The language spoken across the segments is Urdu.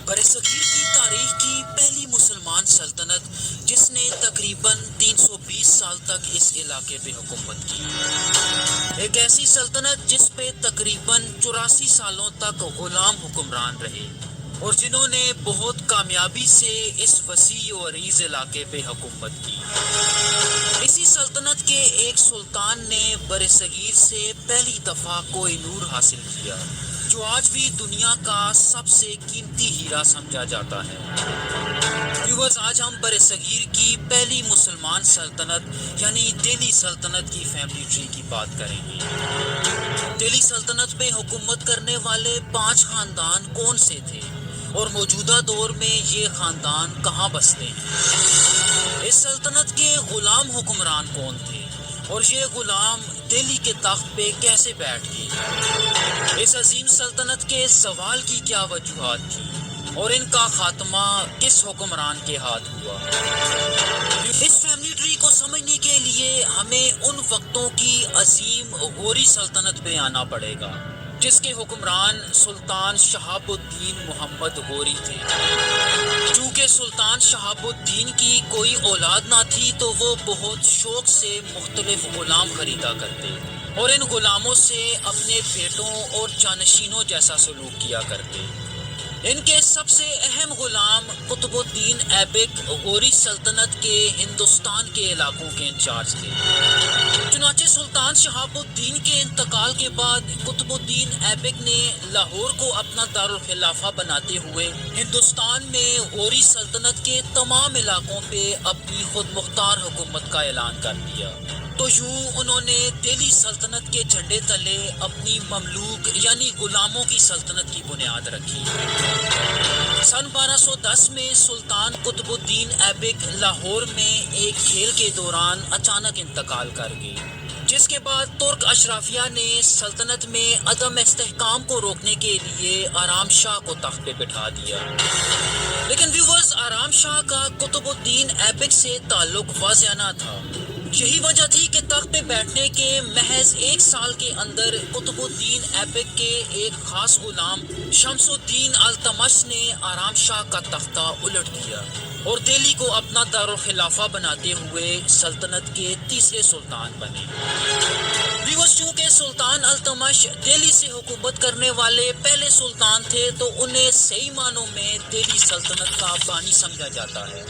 برصغیر کی تاریخ کی پہلی مسلمان سلطنت جس نے تقریباً 320 سال تک اس علاقے پہ حکومت کی، ایک ایسی سلطنت جس پہ تقریباً 84 سالوں تک غلام حکمران رہے اور جنہوں نے بہت کامیابی سے اس وسیع و عریض علاقے پہ حکومت کی۔ اسی سلطنت کے ایک سلطان نے برصغیر سے پہلی دفعہ کوہ نور حاصل کیا، جو آج بھی دنیا کا سب سے قیمتی ہیرا سمجھا جاتا ہے۔ ویورز، آج ہم برصغیر کی پہلی مسلمان سلطنت یعنی دہلی سلطنت کی فیملی ٹری کی بات کریں گے۔ دہلی سلطنت پہ حکومت کرنے والے 5 خاندان کون سے تھے اور موجودہ دور میں یہ خاندان کہاں بستے ہیں؟ اس سلطنت کے غلام حکمران کون تھے اور یہ غلام دہلی کے تخت پہ کیسے بیٹھ گئے؟ اس عظیم سلطنت کے زوال کی کیا وجوہات تھی اور ان کا خاتمہ کس حکمران کے ہاتھ ہوا؟ اس فیملی ٹری کو سمجھنے کے لیے ہمیں ان وقتوں کی عظیم غوری سلطنت پہ آنا پڑے گا جس کے حکمران سلطان شہاب الدین محمد غوری تھے۔ چونکہ سلطان شہاب الدین کی کوئی اولاد نہ تھی تو وہ بہت شوق سے مختلف غلام خریدا کرتے اور ان غلاموں سے اپنے بیٹوں اور جانشینوں جیسا سلوک کیا کرتے۔ ان کے سب سے اہم غلام قطب الدین ایبک غوری سلطنت کے ہندوستان کے علاقوں کے انچارج تھے۔ چنانچہ سلطان شہاب الدین کے انتقال کے بعد قطب الدین ایبک نے لاہور کو اپنا دارالخلافہ بناتے ہوئے ہندوستان میں غوری سلطنت کے تمام علاقوں پہ اپنی خود مختار حکومت کا اعلان کر دیا۔ تو یوں انہوں نے دہلی سلطنت کے جھنڈے تلے اپنی مملوک یعنی غلاموں کی سلطنت کی بنیاد رکھی۔ سن 1210 میں سلطان قطب الدین ایبک لاہور میں ایک کھیل کے دوران اچانک انتقال کر گئے، جس کے بعد ترک اشرافیہ نے سلطنت میں عدم استحکام کو روکنے کے لیے آرام شاہ کو تخت پہ بٹھا دیا۔ لیکن ویورز، آرام شاہ کا قطب الدین ایبک سے تعلق واضح نہ تھا۔ یہی وجہ تھی کہ تخت پہ بیٹھنے کے محض 1 سال کے اندر قطب الدین ایبک کے ایک خاص غلام شمس الدین التمش نے آرام شاہ کا تختہ الٹ دیا اور دہلی کو اپنا دارالخلافہ بناتے ہوئے سلطنت کے تیسرے سلطان بنے۔ ویورز، چونکہ سلطان التمش دہلی سے حکومت کرنے والے پہلے سلطان تھے تو انہیں صحیح معنوں میں دہلی سلطنت کا بانی سمجھا جاتا ہے۔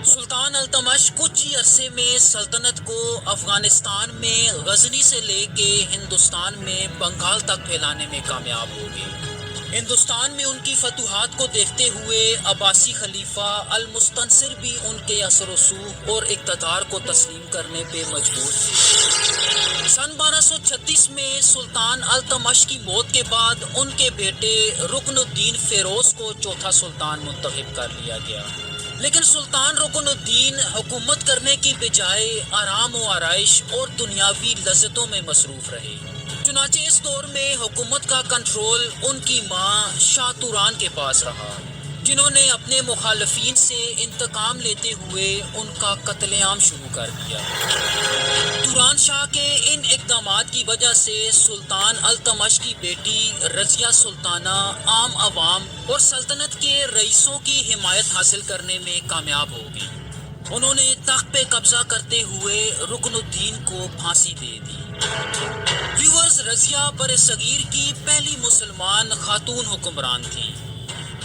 سلطان التمش کچھ ہی عرصے میں سلطنت کو افغانستان میں غزنی سے لے کے ہندوستان میں بنگال تک پھیلانے میں کامیاب ہو گئے۔ ہندوستان میں ان کی فتوحات کو دیکھتے ہوئے عباسی خلیفہ المستنصر بھی ان کے اثر و رسوخ اور اقتدار کو تسلیم کرنے پہ مجبور تھے۔ سن 1236 میں سلطان التمش کی موت کے بعد ان کے بیٹے رکن الدین فیروز کو چوتھا سلطان منتخب کر لیا گیا، لیکن سلطان رکن الدین حکومت کرنے کی بجائے آرام و آرائش اور دنیاوی لذتوں میں مصروف رہے۔ چنانچہ اس دور میں حکومت کا کنٹرول ان کی ماں شاہ توران کے پاس رہا، جنہوں نے اپنے مخالفین سے انتقام لیتے ہوئے ان کا قتل عام شروع کر دیا۔ توران شاہ کے ان اقدامات کی وجہ سے سلطان التمش کی بیٹی رضیہ سلطانہ عام عوام اور سلطنت کے رئیسوں کی حمایت حاصل کرنے میں کامیاب ہو گئی۔ انہوں نے تخت پہ قبضہ کرتے ہوئے رکن الدین کو پھانسی دے دی۔ ویورز، رضیہ برصغیر کی پہلی مسلمان خاتون حکمران تھیں۔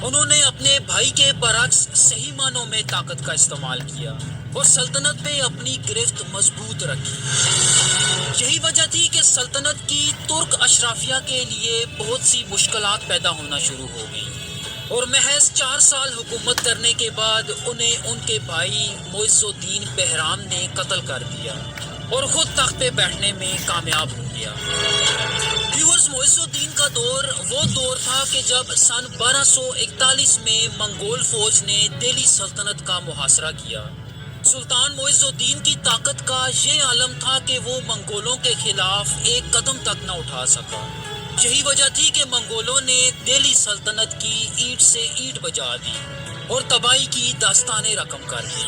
انہوں نے اپنے بھائی کے برعکس صحیح معنوں میں طاقت کا استعمال کیا اور سلطنت پہ اپنی گرفت مضبوط رکھی۔ یہی وجہ تھی کہ سلطنت کی ترک اشرافیہ کے لیے بہت سی مشکلات پیدا ہونا شروع ہو گئیں اور محض 4 سال حکومت کرنے کے بعد انہیں ان کے بھائی معز الدین بہرام نے قتل کر دیا اور خود تخت پہ بیٹھنے میں کامیاب ہو گیا۔ ویورز، معز الدین کا دور وہ دور تھا کہ جب سن 1241 میں منگول فوج نے دہلی سلطنت کا محاصرہ کیا۔ سلطان معز الدین کی طاقت کا یہ عالم تھا کہ وہ منگولوں کے خلاف ایک قدم تک نہ اٹھا سکا۔ یہی وجہ تھی کہ منگولوں نے دہلی سلطنت کی اینٹ سے اینٹ بجا دی اور تباہی کی داستانیں رقم کر دی۔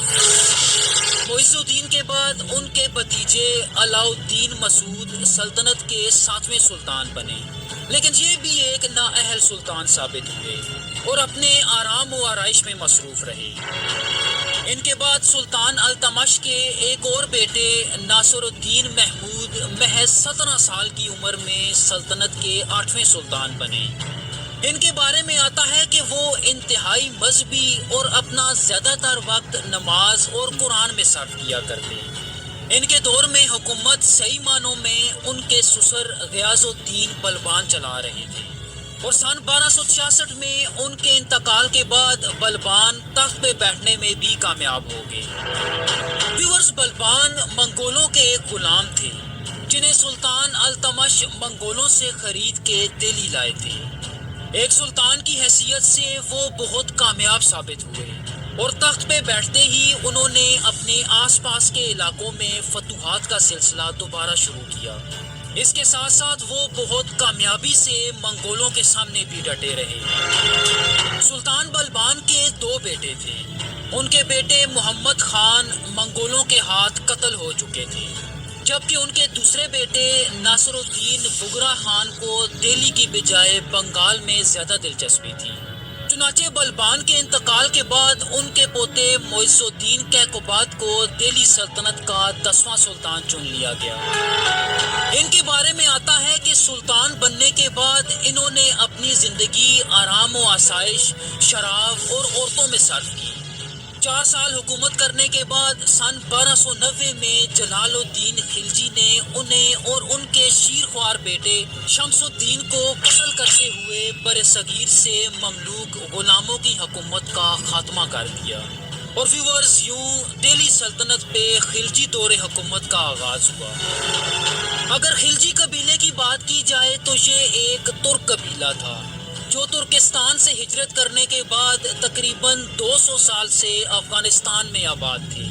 معز الدین کے بعد ان کے بھتیجے علاء الدین مسعود سلطنت کے 7ویں سلطان بنے، لیکن یہ بھی ایک نااہل سلطان ثابت ہوئے۔ اور اپنے آرام و آرائش میں مصروف رہے۔ ان کے بعد سلطان التمش کے ایک اور بیٹے ناصر الدین محمود محض 17 سال کی عمر میں سلطنت کے 8ویں سلطان بنے۔ ان کے بارے میں آتا ہے کہ وہ انتہائی مذہبی اور اپنا زیادہ تر وقت نماز اور قرآن میں صرف کیا کرتے۔ ان کے دور میں حکومت صحیح معنوں میں ان کے سسر غیاث الدین بلبان چلا رہے تھے، اور سن 1266 میں ان کے انتقال کے بعد بلبان تخت پہ بیٹھنے میں بھی کامیاب ہو گئے۔ ویورز، بلبان منگولوں کے ایک غلام تھے جنہیں سلطان التمش منگولوں سے خرید کے دہلی لائے تھے۔ ایک سلطان کی حیثیت سے وہ بہت کامیاب ثابت ہوئے، اور تخت پہ بیٹھتے ہی انہوں نے اپنے آس پاس کے علاقوں میں فتوحات کا سلسلہ دوبارہ شروع کیا۔ اس کے ساتھ ساتھ وہ بہت کامیابی سے منگولوں کے سامنے بھی ڈٹے رہے۔ سلطان بلبان کے 2 بیٹے تھے۔ ان کے بیٹے محمد خان منگولوں کے ہاتھ قتل ہو چکے تھے، جبکہ ان کے دوسرے بیٹے ناصر الدین بگرا خان کو دہلی کی بجائے بنگال میں زیادہ دلچسپی تھی۔ چنانچہ بلبان کے انتقال کے بعد ان کے پوتے معز الدین کیقوباد کو دہلی سلطنت کا 10واں سلطان چن لیا گیا۔ ان کے بارے میں آتا ہے کہ سلطان بننے کے بعد انہوں نے اپنی زندگی آرام و آسائش، شراب اور عورتوں میں صرف کی۔ 4 سال حکومت کرنے کے بعد سن 1290 میں جلال الدین خلجی نے انہیں اور ان کے شیرخوار بیٹے شمس الدین کو قتل کرتے ہوئے برصغیر سے مملوک غلاموں کی حکومت کا خاتمہ کر دیا، اور ویورز یوں دہلی سلطنت پہ خلجی دور حکومت کا آغاز ہوا۔ اگر خلجی قبیلے کی بات کی جائے تو یہ ایک ترک قبیلہ تھا جو ترکستان سے ہجرت کرنے کے بعد تقریباً 200 سال سے افغانستان میں آباد تھے،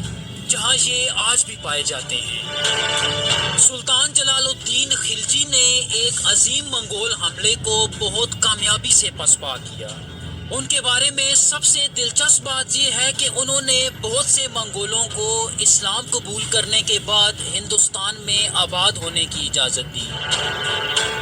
جہاں یہ آج بھی پائے جاتے ہیں۔ سلطان جلال الدین خلجی نے ایک عظیم منگول حملے کو بہت کامیابی سے پسپا کیا۔ ان کے بارے میں سب سے دلچسپ بات یہ ہے کہ انہوں نے بہت سے منگولوں کو اسلام قبول کرنے کے بعد ہندوستان میں آباد ہونے کی اجازت دی۔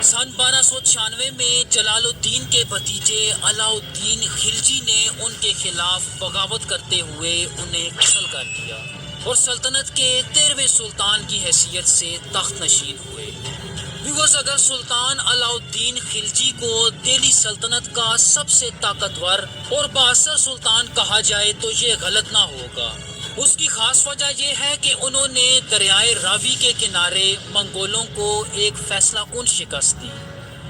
سن 1296 میں جلال الدین کے بھتیجے علاء الدین خلجی نے ان کے خلاف بغاوت کرتے ہوئے انہیں قتل کر دیا، اور سلطنت کے 13ویں سلطان کی حیثیت سے تخت نشین ہوئے۔ ویورز، اگر سلطان علاء الدین خلجی کو دہلی سلطنت کا سب سے طاقتور اور بااثر سلطان کہا جائے تو یہ غلط نہ ہوگا۔ اس کی خاص وجہ یہ ہے کہ انہوں نے دریائے راوی کے کنارے منگولوں کو ایک فیصلہ کن شکست دی،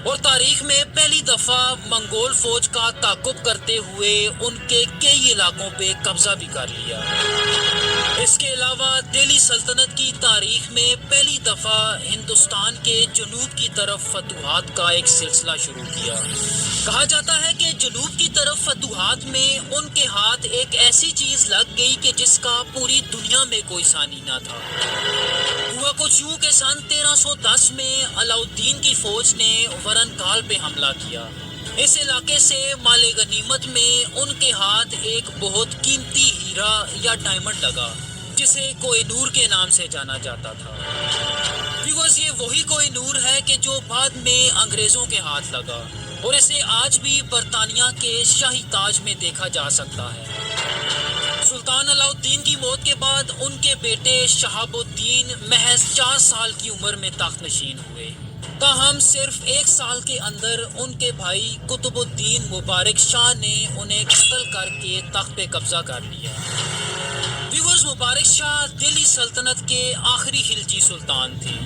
اور تاریخ میں پہلی دفعہ منگول فوج کا تعاقب کرتے ہوئے ان کے کئی علاقوں پہ قبضہ بھی کر لیا۔ اس کے علاوہ دہلی سلطنت کی تاریخ میں پہلی دفعہ ہندوستان کے جنوب کی طرف فتوحات کا ایک سلسلہ شروع کیا۔ کہا جاتا ہے کہ جنوب کی طرف فتوحات میں ان کے ہاتھ ایک ایسی چیز لگ گئی کہ جس کا پوری دنیا میں کوئی ثانی نہ تھا۔ ہوا کچھ یوں کہ سن 1310 میں علاء الدین کی فوج نے ورنکال پہ حملہ کیا۔ اس علاقے سے مال غنیمت میں ان کے ہاتھ ایک بہت قیمتی ہیرا یا ڈائمنڈ لگا جسے کوہ نور کے نام سے جانا جاتا تھا۔ ویورز، یہ وہی کوہ نور ہے کہ جو بعد میں انگریزوں کے ہاتھ لگا، اور اسے آج بھی برطانیہ کے شاہی تاج میں دیکھا جا سکتا ہے۔ سلطان علاء الدین کی موت کے بعد ان کے بیٹے شہاب الدین محض 4 سال کی عمر میں تخت نشین ہوئے، تاہم صرف 1 سال کے اندر ان کے بھائی قطب الدین مبارک شاہ نے انہیں قتل کر کے تخت پہ قبضہ کر لیا۔ ویورز، مبارک شاہ دہلی سلطنت کے آخری خلجی سلطان تھے۔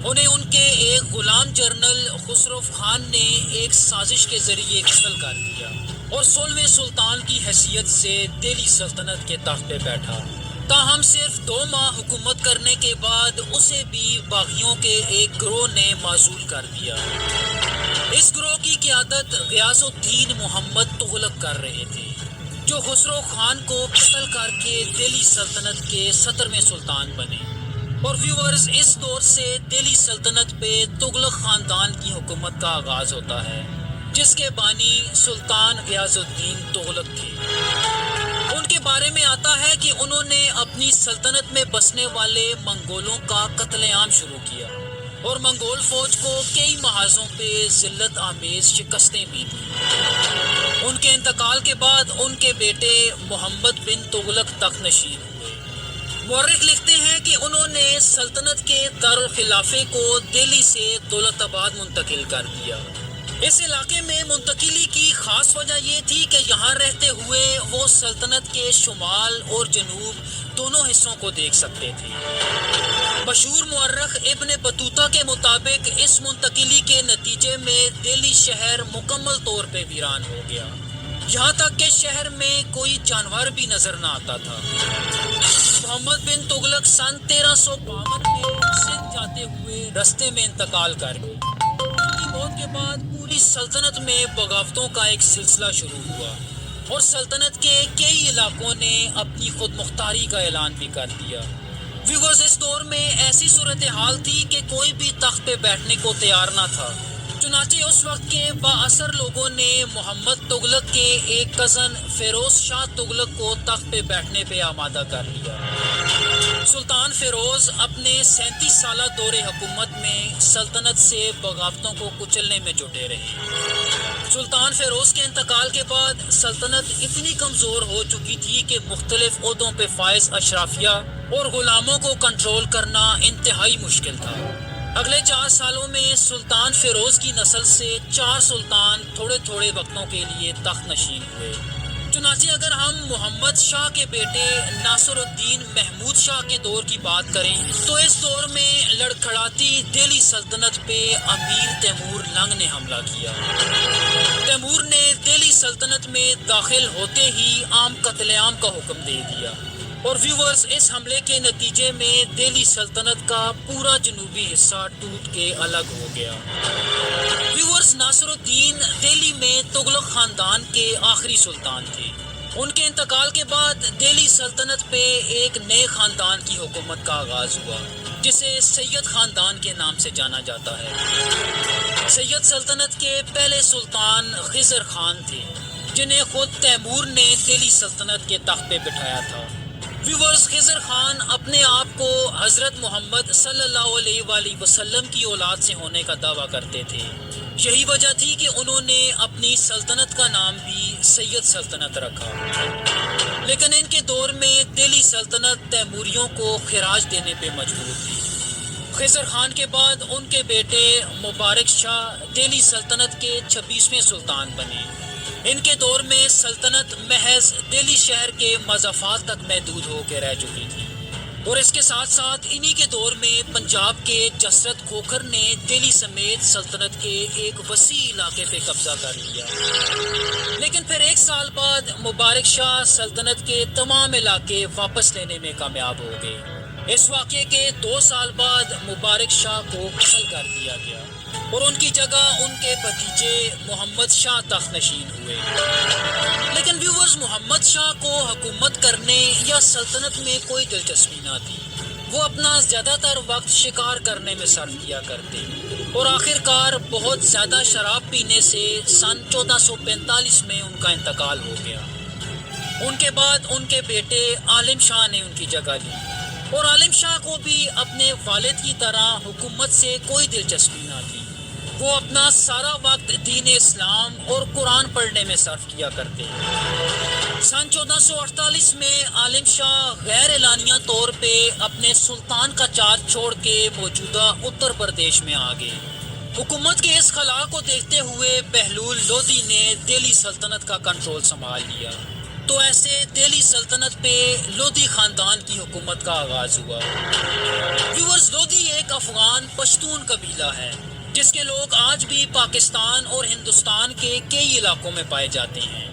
انہیں ان کے ایک غلام جنرل خسرو خان نے ایک سازش کے ذریعے قتل کر دیا، اور 16ویں سلطان کی حیثیت سے دہلی سلطنت کے تخت پہ بیٹھا، تاہم صرف 2 ماہ حکومت کرنے کے بعد اسے بھی باغیوں کے ایک گروہ نے معزول کر دیا۔ اس گروہ کی قیادت غیاث الدین محمد تغلق کر رہے تھے، جو خسرو خان کو قتل کر کے دہلی سلطنت کے 17ویں سلطان بنے۔ اور ویورز، اس دور سے دہلی سلطنت پہ تغلق خاندان کی حکومت کا آغاز ہوتا ہے، جس کے بانی سلطان غیاث الدین تغلق تھے۔ ان کے بارے میں آتا ہے کہ انہوں نے اپنی سلطنت میں بسنے والے منگولوں کا قتل عام شروع کیا، اور منگول فوج کو کئی محاذوں پہ ذلت آمیز شکستیں بھی دیں۔ ان کے انتقال کے بعد ان کے بیٹے محمد بن تغلق تخت نشین ہوئے۔ مورخ لکھتے ہیں کہ انہوں نے سلطنت کے دارالخلافے کو دہلی سے دولت آباد منتقل کر دیا۔ اس علاقے میں منتقلی کی خاص وجہ یہ تھی کہ یہاں رہتے ہوئے وہ سلطنت کے شمال اور جنوب دونوں حصوں کو دیکھ سکتے تھے۔ مشہور مورخ ابن بطوطہ کے مطابق اس منتقلی کے نتیجے میں دہلی شہر مکمل طور پہ ویران ہو گیا، یہاں تک کہ شہر میں کوئی جانور بھی نظر نہ آتا تھا۔ محمد بن تغلق سن 1352 میں سندھ جاتے ہوئے رستے میں انتقال کر گئے۔ ان کی موت کے بعد پوری سلطنت میں بغاوتوں کا ایک سلسلہ شروع ہوا اور سلطنت کے کئی علاقوں نے اپنی خود مختاری کا اعلان بھی کر دیا۔ ویورز، اس دور میں ایسی صورتحال تھی کہ کوئی بھی تخت پہ بیٹھنے کو تیار نہ تھا۔ چنانچہ اس وقت کے بااثر لوگوں نے محمد تغلق کے ایک کزن فیروز شاہ تغلق کو تخت پہ بیٹھنے پہ آمادہ کر لیا۔ سلطان فیروز اپنے 37 سالہ دور حکومت میں سلطنت سے بغاوتوں کو کچلنے میں جٹے رہے۔ سلطان فیروز کے انتقال کے بعد سلطنت اتنی کمزور ہو چکی تھی کہ مختلف عہدوں پہ فائز اشرافیہ اور غلاموں کو کنٹرول کرنا انتہائی مشکل تھا۔ اگلے 4 سالوں میں سلطان فیروز کی نسل سے 4 سلطان تھوڑے تھوڑے وقتوں کے لیے تخت نشین ہوئے۔ چنانچہ اگر ہم محمد شاہ کے بیٹے ناصر الدین محمود شاہ کے دور کی بات کریں تو اس دور میں لڑکھڑاتی دہلی سلطنت پہ امیر تیمور لنگ نے حملہ کیا۔ تیمور نے دہلی سلطنت میں داخل ہوتے ہی عام قتل عام کا حکم دے دیا اور ویورز، اس حملے کے نتیجے میں دہلی سلطنت کا پورا جنوبی حصہ ٹوٹ کے الگ ہو گیا۔ ویورز، ناصر الدین دہلی میں تغلق خاندان کے آخری سلطان تھے۔ ان کے انتقال کے بعد دہلی سلطنت پہ ایک نئے خاندان کی حکومت کا آغاز ہوا جسے سید خاندان کے نام سے جانا جاتا ہے۔ سید سلطنت کے پہلے سلطان خضر خان تھے جنہیں خود تیمور نے دہلی سلطنت کے تخت پہ بٹھایا تھا۔ ویورز، خضر خان اپنے آپ کو حضرت محمد صلی اللہ علیہ وآلہ وسلم کی اولاد سے ہونے کا دعویٰ کرتے تھے۔ یہی وجہ تھی کہ انہوں نے اپنی سلطنت کا نام بھی سید سلطنت رکھا۔ لیکن ان کے دور میں دہلی سلطنت تیموریوں کو خراج دینے پہ مجبور تھی۔ خضر خان کے بعد ان کے بیٹے مبارک شاہ دہلی سلطنت کے 26ویں سلطان بنے۔ ان کے دور میں سلطنت محض دہلی شہر کے مضافات تک محدود ہو کے رہ چکی تھی اور اس کے ساتھ ساتھ انہی کے دور میں پنجاب کے جسرت کھوکھر نے دہلی سمیت سلطنت کے ایک وسیع علاقے پہ قبضہ کر لیا۔ لیکن پھر 1 سال بعد مبارک شاہ سلطنت کے تمام علاقے واپس لینے میں کامیاب ہو گئے۔ اس واقعے کے 2 سال بعد مبارک شاہ کو قتل کر دیا گیا اور ان کی جگہ ان کے بھتیجے محمد شاہ تخت نشین ہوئے۔ لیکن ویورز، محمد شاہ کو حکومت کرنے یا سلطنت میں کوئی دلچسپی نہ تھی۔ وہ اپنا زیادہ تر وقت شکار کرنے میں صرف کیا کرتے اور آخر کار بہت زیادہ شراب پینے سے سن 1445 میں ان کا انتقال ہو گیا۔ ان کے بعد ان کے بیٹے عالم شاہ نے ان کی جگہ لی اور عالم شاہ کو بھی اپنے والد کی طرح حکومت سے کوئی دلچسپی نہ تھی۔ وہ اپنا سارا وقت دین اسلام اور قرآن پڑھنے میں صرف کیا کرتے۔ سن 1448 میں عالم شاہ غیر اعلانیہ طور پہ اپنے سلطان کا چارج چھوڑ کے موجودہ اتر پردیش میں آ گئے۔ حکومت کے اس خلا کو دیکھتے ہوئے بہلول لودھی نے دہلی سلطنت کا کنٹرول سنبھال لیا، تو ایسے دہلی سلطنت پہ لودھی خاندان کی حکومت کا آغاز ہوا۔ ویورز، لودھی ایک افغان پشتون قبیلہ ہے جس کے لوگ آج بھی پاکستان اور ہندوستان کے کئی علاقوں میں پائے جاتے ہیں۔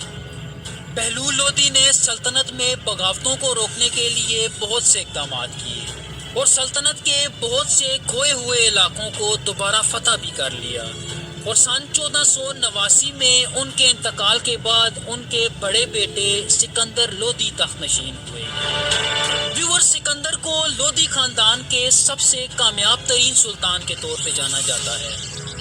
بہلول لودھی نے سلطنت میں بغاوتوں کو روکنے کے لیے بہت سے اقدامات کیے اور سلطنت کے بہت سے کھوئے ہوئے علاقوں کو دوبارہ فتح بھی کر لیا اور سن 1489 میں ان کے انتقال کے بعد ان کے بڑے بیٹے سکندر لودھی تخت نشین ہوئے۔ ویور، سکندر کو لودھی خاندان کے سب سے کامیاب ترین سلطان کے طور پہ جانا جاتا ہے۔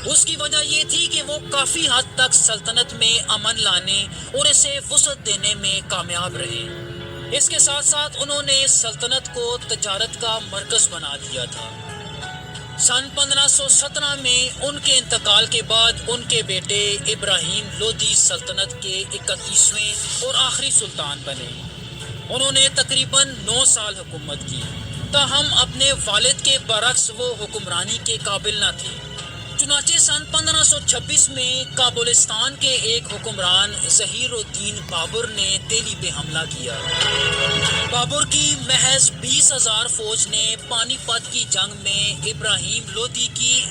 اس کی وجہ یہ تھی کہ وہ کافی حد تک سلطنت میں امن لانے اور اسے وسعت دینے میں کامیاب رہے۔ اس کے ساتھ ساتھ انہوں نے سلطنت کو تجارت کا مرکز بنا دیا تھا۔ سن 1517 میں ان کے انتقال کے بعد ان کے بیٹے ابراہیم لودھی سلطنت کے 31ویں اور آخری سلطان بنے۔ انہوں نے تقریباً 9 سال حکومت کی، تاہم اپنے والد کے برعکس وہ حکمرانی کے قابل نہ تھے۔ چنانچہ سن 1526 میں کابلستان کے ایک حکمران ظہیر الدین بابر نے دہلی پہ حملہ کیا۔ بابر کی محض 20,000 فوج نے پانی پت کی جنگ میں ابراہیم لودھی کی